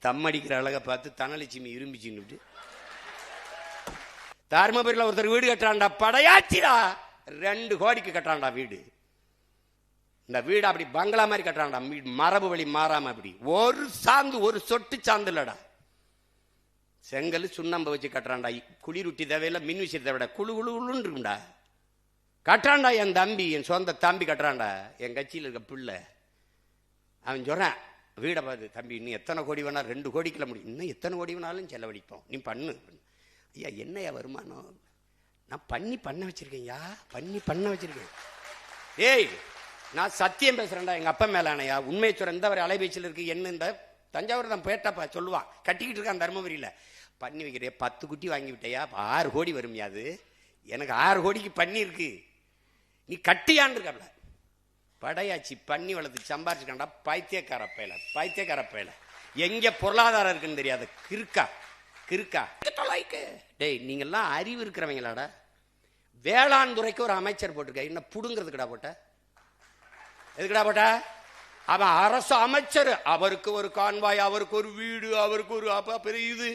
தம் அடிக்கிற அழகை பார்த்து தனலட்சுமி இரும்பிச்சுன்னு தருமபுரியில் ஒருத்தர் வீடு கட்டுறான்டா, படையாச்சிடா, 2 கோடிக்கு கட்டுறான்டா வீடு. இந்த வீடு அப்படி பங்களா மாதிரி கட்டுறான்டா, மரபு வழி மாறாம. அப்படி ஒரு சாந்து, ஒரு சொட்டு சாந்து இல்லடா, செங்கல் சுண்ணாம்பு வச்சு கட்டுறான்டா. குளிரூட்டி தேவையில்லை, மின் விஷயத்தை விட குழு குழு குழுன்னு இருக்கும்டா. கட்டுறான்டா என் தம்பி, என் சொந்த தம்பி கட்டுறான்டா, என் கட்சியில் இருக்க பிள்ளை. அவன் சொல்றான் வீடை பார்த்து, தம்பி இன்னும் எத்தனை கோடி வேணா, 2 கோடிக்குள்ள முடியும், இன்னும் எத்தனை கோடி வேணாலும் செலவழிப்போம், நீ பண்ணு. ஐயா என்னையா வருமானம், நான் பண்ண வச்சிருக்கேன்யா, பண்ண வச்சிருக்கேன். ஏய் நான் சத்தியம் பேசுறேன்டா, எங்க அப்பா மேல ஆனையா, உண்மையை சொல்ற. இந்த ஒரு அலைபேச்சியில் இருக்கு என்ன, இந்த தஞ்சாவூர் தான் பேட்டப்பா சொல்லுவான், கட்டிக்கிட்டு இருக்கான் தருமபுரியில். பண்ணி வைக்கிறேன், 10 குட்டி வாங்கி விட்டையா, 6 கோடி வரும்யா. அது எனக்கு 6 கோடிக்கு பண்ணி இருக்கு, நீ கட்டியான்னு இருக்காப்ல. படையாச்சி பண்ணி வளர்த்து சம்பாரிச்சுக்காண்டா, பைத்தியக்கார பயல. எங்க பொருளாதாரம் இருக்குன்னு தெரியாது, கிறுக்கா. டேய் நீங்கெல்லாம் அறிவு இருக்கிறவங்களாடா. வேளாண் துறைக்கு ஒரு அமைச்சர் போட்டிருக்க, என்ன புடுங்கிறதுக்குடா போட்ட, எதுக்குடா போட்ட? அவன் அரசு அமைச்சர், அவருக்கு ஒரு கான்வாய், அவருக்கு ஒரு வீடு, அவருக்கு ஒரு பெரிய இது.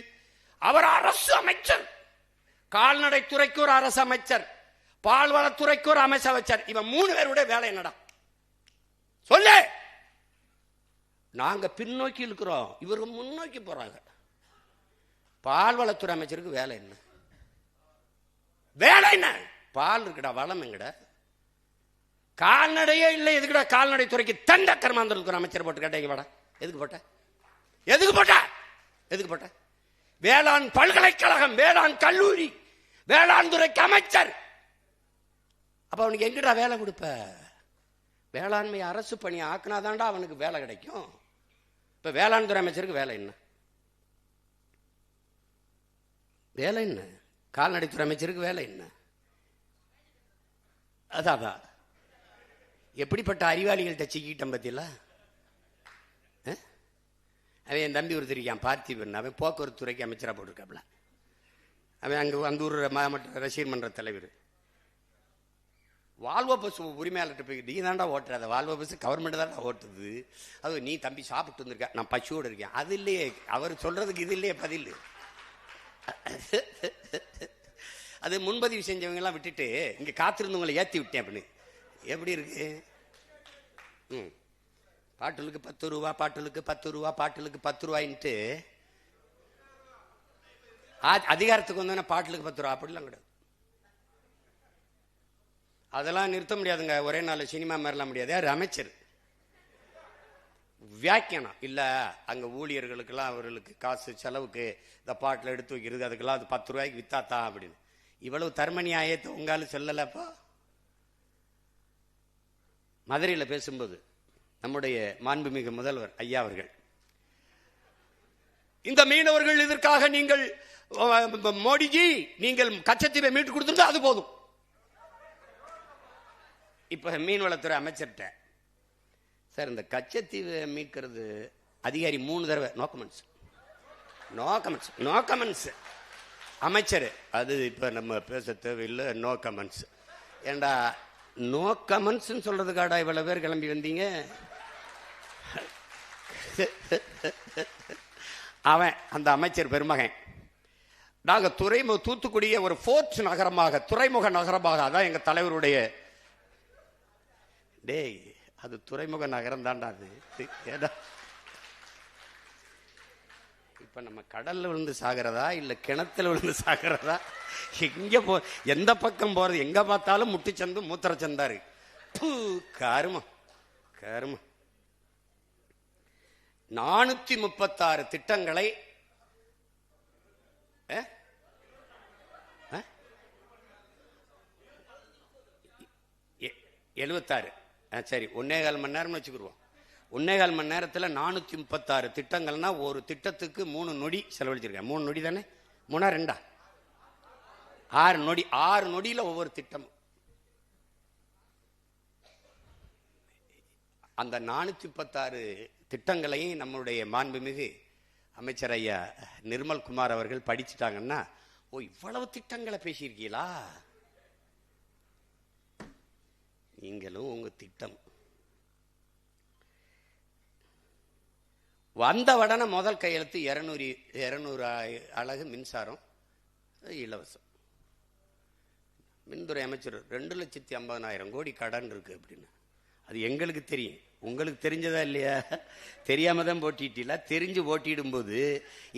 அவர் அரசு அமைச்சர். கால்நடைத்துறைக்கு ஒரு அரசு அமைச்சர், பால்வளத்துறைக்கு ஒரு அமைச்சர். இவன் 3 பேருடைய வேலை என்னடா சொல்லு? நாங்க பின்னோக்கி இருக்கிறோம், இவருக்கு முன்னோக்கி போறாங்க. பால்வளத்துறை அமைச்சருக்கு வேலை என்ன? பால் இருக்குடா, வளம் எங்கடா? கால்நடையே இல்லை, எதுக்குடா கால்நடை துறைக்கு தண்ட கர்மாந்திரத்துக்கு அமைச்சர் போட்டு கேட்டீங்க வாடா? எதுக்கு போட்ட? வேளாண் பல்கலைக்கழகம், வேளாண் கல்லூரி, வேளாண் துறைக்கு அமைச்சர். அப்ப அவனுக்கு எங்கடா வேலை கொடுப்ப? வேளாண்மை அரசு பணி ஆக்குனாதான்டா அவனுக்கு வேலை கிடைக்கும். இப்ப வேளாண் துறை அமைச்சருக்கு வேலை என்ன? கால்நடைத்துறை அமைச்சருக்கு வேலை என்ன? அதான் எப்படிப்பட்ட அறிவாளிகள்கிட்ட சிக்கிட்டேன் பத்தியில. அவன் என் தம்பி ஒருத்தர் இருக்கான் பார்த்திபன், அவன் போக்குவரத்து துறைக்கு அமைச்சராக போட்டிருக்காப்ல. அவன் அங்கே ஊர் மாவட்ட ரசிகர் மன்ற தலைவர். வால்வோ பஸ் உரிமையாளர்கிட்ட போய், நீ தாண்டா ஓட்டுறாத, வால்வோ பஸ் கவர்மெண்ட் தாண்டா ஓட்டுது, அது நீ தம்பி சாப்பிட்டு வந்திருக்க, நான் பசுவோடு இருக்கேன். அது இல்லையே அவர் சொல்றதுக்கு, இது இல்லையே பதில். அது முன்பதிவு செஞ்சவங்க எல்லாம் விட்டுட்டு இங்க காத்திருந்தவங்களை ஏத்தி விட்டேன் அப்படின்னு. எப்படி இருக்கு? பாட்டிலுக்கு 10 ரூபா, பாட்டிலுக்கு 10 ரூபா, பாட்டிலுக்கு 10 ரூபாயின்ட்டு அதிகாரத்துக்கு வந்தோன்னா பாட்டிலுக்கு 10 ரூபா அப்படிலாம் கிடையாது. அதெல்லாம் நிறுத்த முடியாதுங்க, ஒரே நாள் சினிமா மாதிரிலாம் முடியாது. யார் அமைச்சர்? வியாக்கியானம் இல்ல, அங்க ஊழியர்களுக்கெல்லாம் அவர்களுக்கு காசு செலவுக்கு இந்த பாட்டில் எடுத்து வைக்கிறது, அதுக்கெல்லாம் அது 10 ரூபாய்க்கு வித்தாத்தான் அப்படின்னு. இவ்வளவு தர்ம நியாயத்தை உங்காலும் சொல்லலப்பா. மதுரையில் பேசும்போது நம்முடைய மாண்புமிகு முதல்வர் ஐயா அவர்கள், இந்த மீனவர்கள் இதற்காக நீங்கள் மோடிஜி நீங்கள் கச்சத்தீவை மீட்டு கொடுத்துருந்தா அது போதும். இப்ப மீன்வளத்துறை அமைச்சர்கிட்ட, சார் இந்த கச்சத்தீவை மீட்கிறது அதிகாரி 3 தடவை நோ கமெண்ட்ஸ் அமைச்சர், அது இப்ப நம்ம பேச தேவையில்லை, நோ கமெண்ட்ஸ். ஏண்டா நோ கமெண்ட்ஸ் சொல்றதுக்காடா இவ்வளவு பேர் கிளம்பி வந்தீங்க? அவன் அந்த அமைச்சர் பெருமகன், நாங்க தூத்துக்குடிய ஒரு போர்ட் நகரமாக, துறைமுக நகரமாக, அதான் எங்க தலைவருடைய. டேய் அது துறைமுக நகரம் தான்டா அது. இப்ப நம்ம கடல்ல விழுந்து சாகிறதா இல்ல கிணத்துல விழுந்து சாகிறதா? எங்க எந்த பக்கம் போறது? எங்க பார்த்தாலும் முட்டுச்சந்து மூத்திரச்சந்தாரு. கருமம் 436 திட்டங்களை 76 சரி 1.25 மணி நேரம் வச்சுக்கிடுவோம். 1.25 மணி நேரத்தில் 436 திட்டங்கள்னா ஒரு திட்டத்துக்கு 3 நொடி செலவழிச்சிருக்கேன். 3 நொடி தானே? 3 2 6 நொடி. 6 நொடியில் ஒவ்வொரு திட்டம். அந்த 436 திட்டங்களையும் நம்முடைய மாண்புமிகு அமைச்சர் ஐயா நிர்மல் குமார் அவர்கள் படிச்சுட்டாங்கன்னா, ஓ இவ்வளவு திட்டங்களை பேசியிருக்கீங்களா, நீங்களும் உங்க திட்டம் வந்த உடனே முதல் கையெழுத்து 200 அலகு மின்சாரம் இலவசம். மின்துறை அமைச்சர் 2,50,000 கோடி கடன் இருக்கு அப்படின்னு. அது எங்களுக்கு தெரியும், உங்களுக்கு தெரிஞ்சதா இல்லையா? தெரியாம தான் போட்டிட்டீங்களா? தெரிஞ்சு போட்டிடும்போது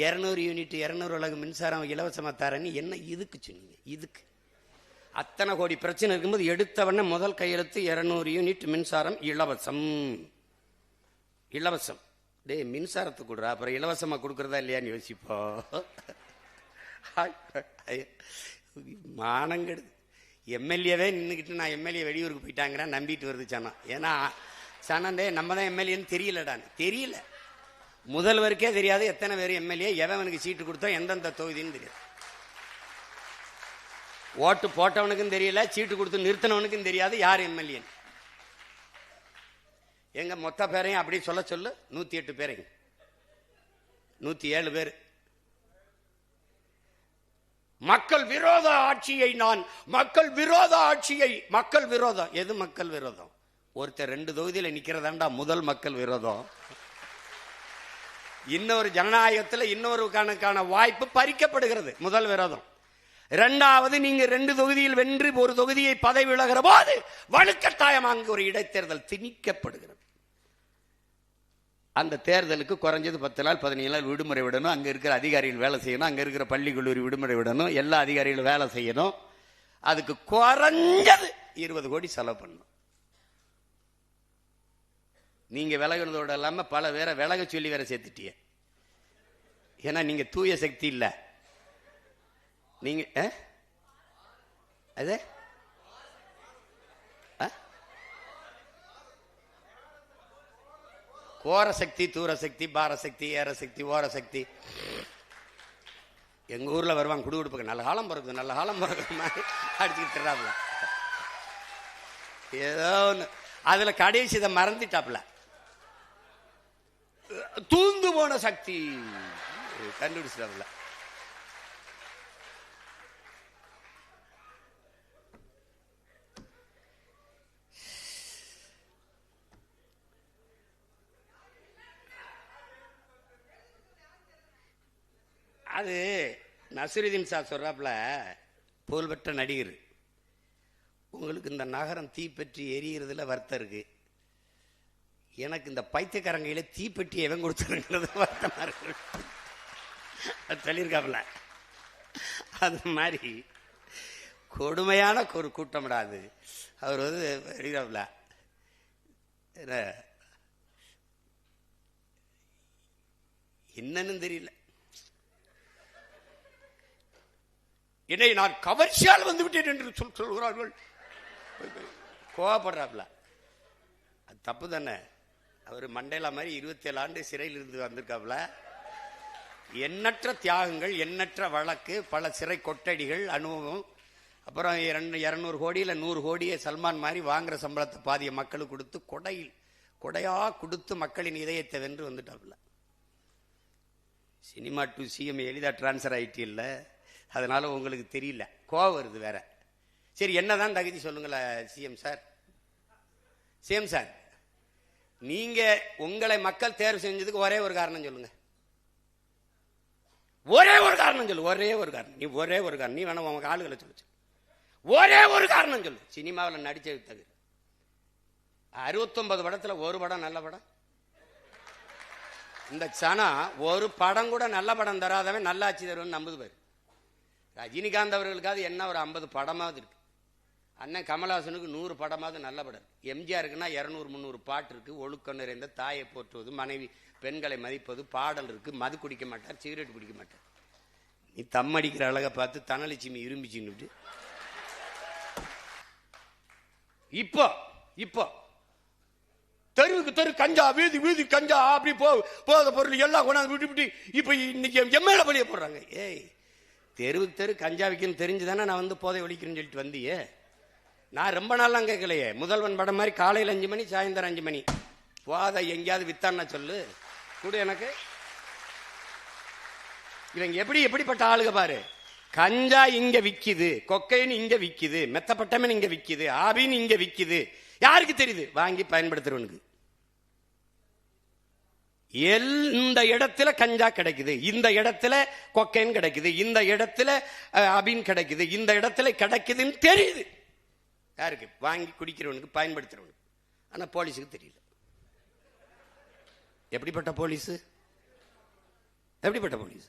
200 யூனிட் 200 அலகு மின்சாரம் இலவசமா தரேன்னு என்ன இதுக்கு சொன்னீங்க? இதுக்கு அத்தனை கோடி பிரச்சனை இருக்கும்போது எடுத்தவன முதல் கையெழுத்து 200 யூனிட் மின்சாரம் இலவசம். இலவசம். டே மின்சாரத்துக்கு கொடுறா, அப்புறம் இலவசமா கொடுக்கறதா இல்லையான்னு யோசிப்போ. மானங்கெடுது. எம்எல்ஏவே நின்றுக்கிட்டு நான் எம்எல்ஏ வெளியூருக்கு போயிட்டாங்கிறேன் நம்பிட்டு வருது சனம். ஏன்னா சனந்தே நம்ம தான் எம்எல்ஏன்னு தெரியலடான்னு. தெரியல, முதல்வருக்கே தெரியாது எத்தனை பேர் எம்எல்ஏ, எவனுக்கு சீட்டு கொடுத்தோம், எந்தெந்த தொகுதின்னு தெரியாது. ஓட்டு போட்டவனுக்கும் தெரியல, சீட்டு கொடுத்து நிறுத்தினவனுக்கும் தெரியாது யார் எம்எல்ஏ. எங்க மொத்த பேரையும் அப்படி சொல்ல சொல்லு. 108 பேரையும் 107 பேர். மக்கள் விரோத ஆட்சியை மக்கள் விரோத ஆட்சியை மக்கள் விரோதம். எது மக்கள் விரோதம்? ஒருத்தர் 2 தொகுதியில் நிக்கிறதாண்டா முதல் மக்கள் விரோதம். இன்னொரு ஜனநாயகத்தில் இன்னொரு கணக்கான வாய்ப்பு பறிக்கப்படுகிறது, முதல் விரோதம். இரண்டாவது, நீங்க 2 தொகுதியில் வென்று ஒரு தொகுதியை பதவி விலகிற போது வலுக்கட்டாயம் அங்கு ஒரு இடைத்தேர்தல் திணிக்கப்படுகிறது. அந்த தேர்தலுக்கு குறைஞ்சது 10 நாள் 15 நாள் விடுமுறை விடணும். அங்க இருக்கிற அதிகாரிகள் வேலை செய்யணும், அங்க இருக்கிற பள்ளி கல்லூரி விடுமுறை விடணும், எல்லா அதிகாரிகளும் வேலை செய்யணும். அதுக்கு குறைஞ்சது 20 கோடி செலவு பண்ணணும். நீங்க விலகினதோட இல்லாம பல பேரை விலக சொல்லி வேற சேர்த்துட்டிய. ஏன்னா நீங்க தூய சக்தி இல்ல. நீங்க அது கோர சக்தி, தூர சக்தி, பார சக்தி, ஏற சக்தி, ஓர சக்தி. எங்க ஊர்ல வருவாங்க குடுகுடுப்புக்கு, நல்ல காலம் பிறகு நல்ல காலம் பிறகு மாதிரி அடிச்சுக்கிட்டு தர்றாப்புல. ஏதோ ஒன்று அதுல கடைசி இதை மறந்துட்டாப்புல. தூந்து போன சக்தி கண்டுபிடிச்சிட்டாப்புல. அது நசிருதீன் சார் சொல்றாப்புல, புகழ்பெற்ற நடிகர், உங்களுக்கு இந்த நகரம் தீப்பற்றி எரிகிறதுல வருத்தம் இருக்கு, எனக்கு இந்த பைத்தியக்காரங்கையில தீப்பெட்டி எவன் கொடுத்துருங்கிறது வருத்தமா இருக்கு சொல்லியிருக்காப்புல. அது மாதிரி கொடுமையான ஒரு கூட்டம்டாது. அவர் வந்து எழுதிறாப்புல, என்னன்னு தெரியல, என்னை நான் கவர்ச்சியால் வந்து விட்டேன் என்று சொல்கிறார்கள். கோவப்படுறாப்புல. அது தப்பு தானே. அவர் மண்டேலா மாதிரி 27 ஆண்டு சிறையில் இருந்து வந்திருக்காப்புல. எண்ணற்ற தியாகங்கள், எண்ணற்ற வழக்கு, பல சிறை கொட்டடிகள், அனுபவம். அப்புறம் 200 கோடியில் 100 கோடியை சல்மான் மாதிரி வாங்குற சம்பளத்தை பாதிய மக்களுக்கு கொடுத்து கொடையா கொடுத்து மக்களின் இதயத்தை வென்று வந்துட்டாப்புல. சினிமா டு சிஎம் எளிதா டிரான்ஸ்பர் ஆயிட்டு இல்லை, அதனால உங்களுக்கு தெரியல, கோவம் வருது வேற. சரி, என்னதான் தகுதி சொல்லுங்களேன் சிஎம் சார். சிஎம் சார், நீங்க உங்களை மக்கள் தேர்வு செஞ்சதுக்கு ஒரே ஒரு காரணம் சொல்லுங்க. ஒரே ஒரு காரணம் சொல்லு. ஒரே ஒரு காரணம். நீ ஒரே ஒரு காரணம். நீ வேணா உங்க ஆளுகளை சொல்லு. ஒரே ஒரு காரணம் சொல்லு. சினிமாவில் நடிச்சது தவிர 69 படத்துல ஒரு படம் நல்ல படம். இந்த சனா ஒரு படம் கூட நல்ல படம் தராதவன் நல்ல ஆட்சி தருவன் நம்புது பேர். ரஜினிகாந்த் அவர்களுக்காவது என்ன ஒரு 50 படமாவது இருக்கு. அண்ணன் கமல்ஹாசனுக்கு 100 படமாவது நல்ல படம் இருக்கு. எம்ஜிஆருக்குன்னா 200-300 பாட்டு இருக்கு. ஒழுக்கம் நிறைந்த, தாயை போற்றுவது, மனைவி பெண்களை மதிப்பது, பாடல் இருக்கு. மது குடிக்க மாட்டார், சிகரெட் குடிக்க மாட்டார். நீ தம் அடிக்கிற அழகை பார்த்து தனலட்சுமி இரும்பிச்சுன்னு இப்போ தெருவுக்கு தெரு கஞ்சா, வீதி வீதி கஞ்சா, அப்படி போத பொருள் எல்லாம் கொண்டாந்து விட்டு இப்ப இன்னைக்கு எம்எல்ஏ பழிய போடுறாங்க. ஏய், தெருவுக்கு தெரு கஞ்சா விற்கணும் தெரிஞ்சுதானே நான் வந்து போதை ஒழிக்கிறேன்னு சொல்லிட்டு வந்தியே. நான் ரொம்ப நாள்லாம் கேட்கலையே. முதல்வன் படம் மாதிரி காலையில் 5 மணி சாயந்தரம் 5 மணி போதை எங்கேயாவது வித்தான்னா சொல்லு கூட எனக்கு. இவங்க எப்படிப்பட்ட ஆளுக பாரு. கஞ்சா இங்க விக்குது, கொக்கைன்னு இங்க விக்குது, மெத்தப்பட்டமன் இங்க விக்குது, ஆபின்னு இங்க விக்குது. யாருக்கு தெரியுது? வாங்கி பயன்படுத்துறவனுக்கு. இந்த இடத்துல கஞ்சா கிடைக்குது, இந்த இடத்துல கொக்கைன் கிடைக்குது, இந்த இடத்துல அபின் கிடைக்குது, இந்த இடத்துல கிடைக்குதுன்னு தெரியுது. யாருக்கு? வாங்கி குடிக்கிறவனுக்கு, பயன்படுத்துறவனுக்கு. ஆனா போலீஸுக்கு தெரியல. எப்படிப்பட்ட போலீஸ்? எப்படிப்பட்ட போலீஸ்?